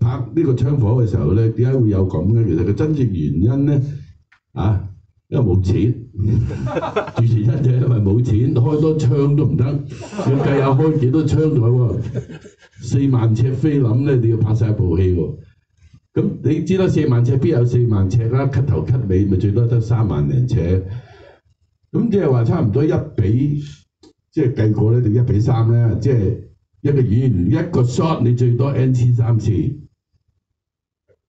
拍呢個槍火嘅時候咧，點解會有咁嘅？其實個真正原因咧因為冇錢，主持人就因為冇錢，開多槍都唔得，要計下開幾多槍咗喎，4萬尺菲林咧，你要拍晒一部戲喎。咁你知啦，4萬尺邊有4萬尺啦？cut頭 cut 尾咪最多得3萬零尺。咁即係話差唔多1比，即係計過咧就1比3咧，即係一個演員一個 shot 你最多 NC 3次。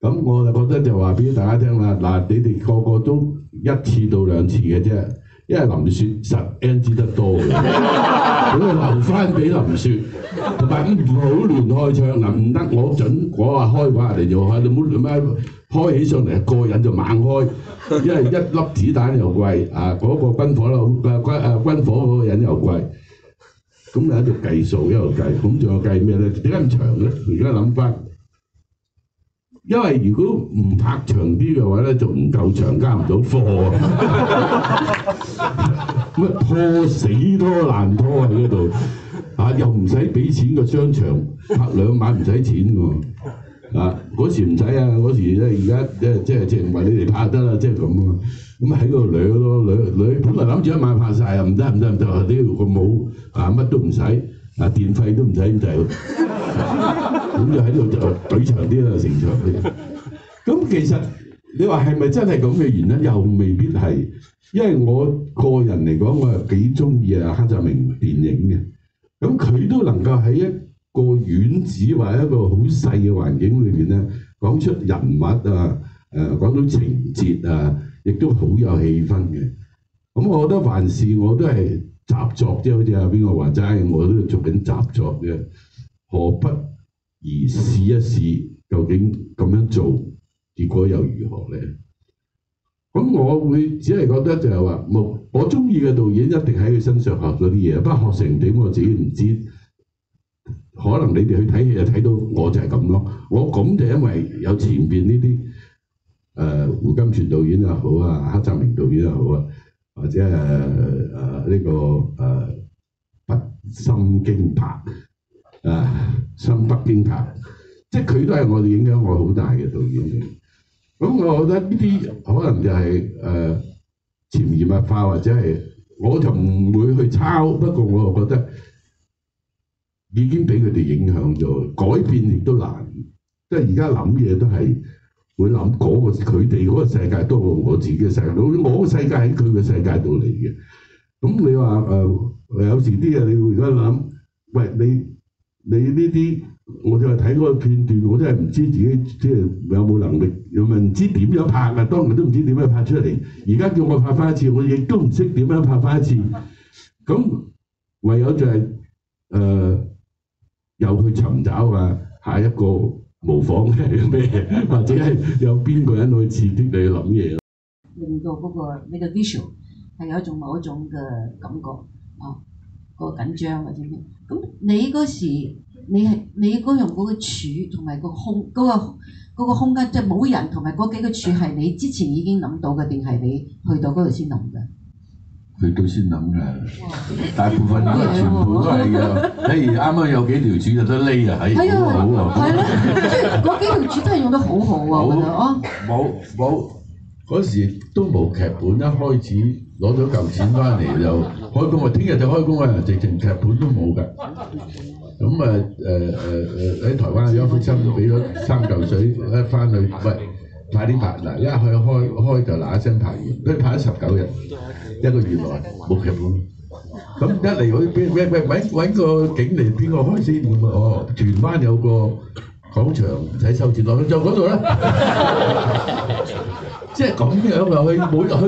咁我就覺得就話俾大家聽啦，嗱你哋個個都1次到2次嘅啫，因為林雪實 NG 得多嘅，咁你留翻俾林雪，同埋唔好亂開槍嗱，唔得我準我話開話嚟就開，你唔好咩開起上嚟個人就猛開，因為一粒子彈又貴嗰個軍火佬軍火嗰個人又貴，咁你喺度計數一路計，咁仲有計咩咧？點解咁長咧？而家諗翻。因為如果唔拍長啲嘅話咧，就唔夠長，加唔到貨咁拖死拖爛拖喺嗰度又唔使俾錢個商場，拍2晚唔使錢喎嗰時唔使嗰時咧而家即係淨為你哋拍得啦，即係咁啊，咁喺嗰度掠咯掠，本來諗住1晚拍晒唔得，呢個冇乜都唔使電費都唔使咁滯。咁就喺度就舉長啲啦，成場嘅。咁其實你話係咪真係咁嘅原因？又未必係，因為我個人嚟講，我係幾中意黑澤明電影嘅。咁佢都能夠喺一個院子或者一個好細嘅環境裏邊咧，講出人物講到情節亦都好有氣氛嘅。咁我覺得凡事我都係習作啫，好似邊個話齋，我都做緊習作嘅，何不而試一試，究竟咁樣做結果又如何咧？咁我會只係覺得就係話，我中意嘅導演一定喺佢身上學咗啲嘢，不過學成點我自己唔知。可能你哋去睇戲就睇到我就係咁咯。我咁就因為有前邊呢啲胡金銓導演又好黑澤明導演又好或者呢個北心經拍。新北京拍，即係佢都係我哋影響我好大嘅導演嚟。咁我覺得呢啲可能就係潛移默化，或者係我就唔會去抄，不過我又覺得已經俾佢哋影響咗，改變亦都難。即係而家諗嘢都係會諗佢哋嗰個世界多過我自己嘅世界，我個世界喺佢嘅世界度嚟嘅。咁你話有時啲嘢你會而家諗，喂你呢啲，我就係睇嗰個片段，我真係唔知自己即係有冇能力，又咪唔知點樣拍啊！當年都唔知點樣拍出嚟，而家叫我拍翻一次，我亦都唔識點樣拍翻一次。咁唯有就係又去尋找下一個模仿係咩，或者係有邊個人去刺激你去諗嘢，令到嗰個你嘅 visual 係有一種某一種嘅感覺個緊張或者咩？咁你嗰時你嗰樣嗰個柱同埋個空嗰個空間，即係冇人同埋嗰幾個柱係你之前已經諗到嘅，定係你去到嗰度先諗嘅？去到先諗嘅，大部分都係全部都係嘅。譬如啱啱有幾條柱就得匿好喎。係咯，即係嗰幾條柱真係用得好好啊！我覺得冇嗰時都冇劇本，一開始攞咗嚿錢翻嚟就開工，聽日就開工啊！直情劇本都冇㗎。咁喺台灣有一幅心都俾咗3嚿水一翻去，喂快啲拍嗱！一去開就嗱一聲拍完，佢拍咗19日，1個月內冇劇本。咁一嚟揾個景嚟邊個開先咁啊？荃灣有個廣場唔使收錢落去就嗰度啦。即係咁樣啊！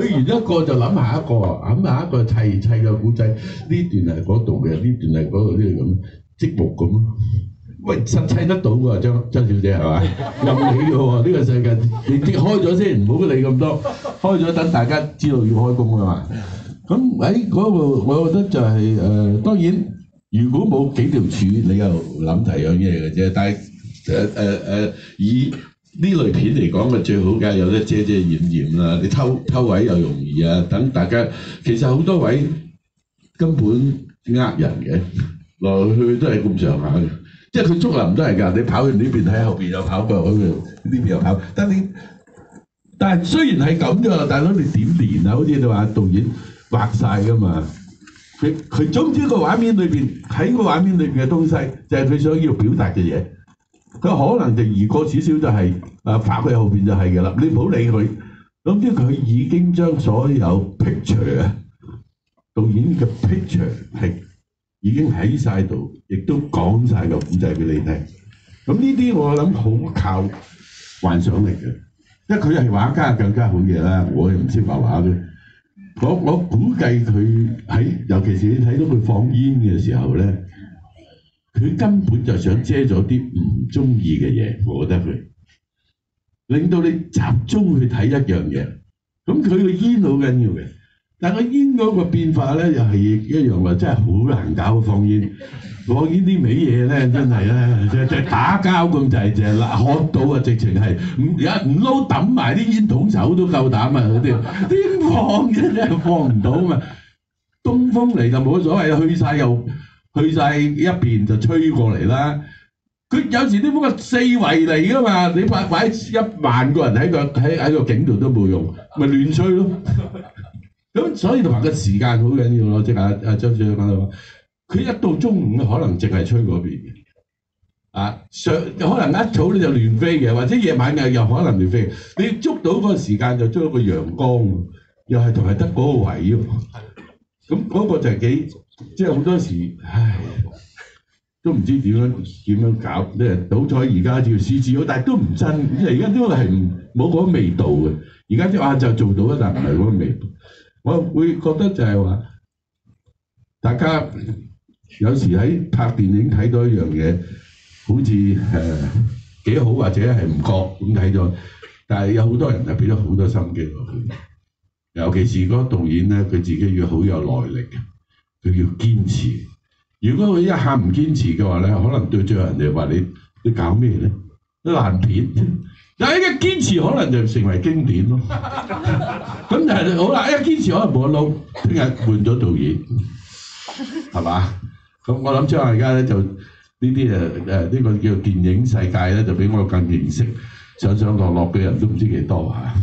去完一個就諗下一個，諗下一個砌個古仔，呢段係嗰度嘅，呢段係嗰度啲咁積木咁咯。喂，實砌得到喎，張小姐係嘛？任你嘅喎，呢個世界你開咗先，唔好理咁多，開咗等大家知道要開工啊嘛。咁喺嗰個，我覺得就係當然，如果冇幾條柱，你又諗第二樣嘢嘅啫。但係以呢類片嚟講嘅最好梗係有得遮遮掩掩啦，你偷位又容易啊，等大家其實好多位根本呃人嘅，來來去去都係咁上下嘅，即係佢竹林都係㗎，你跑完呢邊喺後邊又跑過去，呢邊又跑。但係雖然係咁啫，大佬你點練啊？好似你話導演畫晒㗎嘛，佢總之個畫面裏邊喺個畫面裏邊嘅東西就係佢想要表達嘅嘢。佢可能就移過少少就係拍佢後邊就係㗎啦，你唔好理佢。總之佢已經將所有 picture 啊，導演嘅 picture 係已經喺晒度，亦都講晒個故仔俾你聽。咁呢啲我諗好靠幻想力嘅，因為佢係畫家更加好嘢啦。我又唔識畫畫嘅，我估計佢喺尤其是你睇到佢放煙嘅時候咧，佢根本就想遮咗啲唔中意嘅嘢，我覺得佢令到你集中去睇一樣嘢。咁佢個煙好緊要嘅。但係個煙嗰個變化咧，又係一樣話，真係好難搞放煙。放煙啲味嘢咧，真係咧，即係打交咁滯，就係喝到啊！直情係而家唔撈抌埋啲煙筒手都夠膽啊！嗰啲點放嘅真係放唔到嘛。東風嚟就冇所謂，去晒一邊就吹過嚟啦。佢有時啲咁嘅四圍嚟噶嘛，你擺1萬個人喺個景度都冇用，咪亂吹咯。咁所以同埋個時間好緊要咯，即係阿張小姐講到話，佢一到中午可能淨係吹嗰邊嘅，可能一早你就亂飛嘅，或者夜晚又可能亂飛。你捉到嗰個時間就捉到個陽光，又係同係得嗰個位喎。咁嗰個就係即係好多時，唉，都唔知點樣搞。好彩而家叫試試好，但係都唔真，因為而家都係冇嗰個味道嘅。而家啲就做到，但唔係嗰個味道。我會覺得就係話，大家有時喺拍電影睇到一樣嘢，好似幾好或者係唔覺咁睇咗，但係有好多人係俾咗好多心機落去，尤其是嗰個導演咧，佢自己要好有耐力嘅，佢要堅持。如果佢一下唔堅持嘅話咧，可能對最後人哋話你搞咩咧？都爛片。但係一堅持可能就成為經典咯。咁但係好啦，一堅持可能冇得撈，聽日換咗導演，係嘛？咁我諗將來而家咧就呢啲呢個叫電影世界咧，就比我更認識上落嘅人都唔知幾多嚇。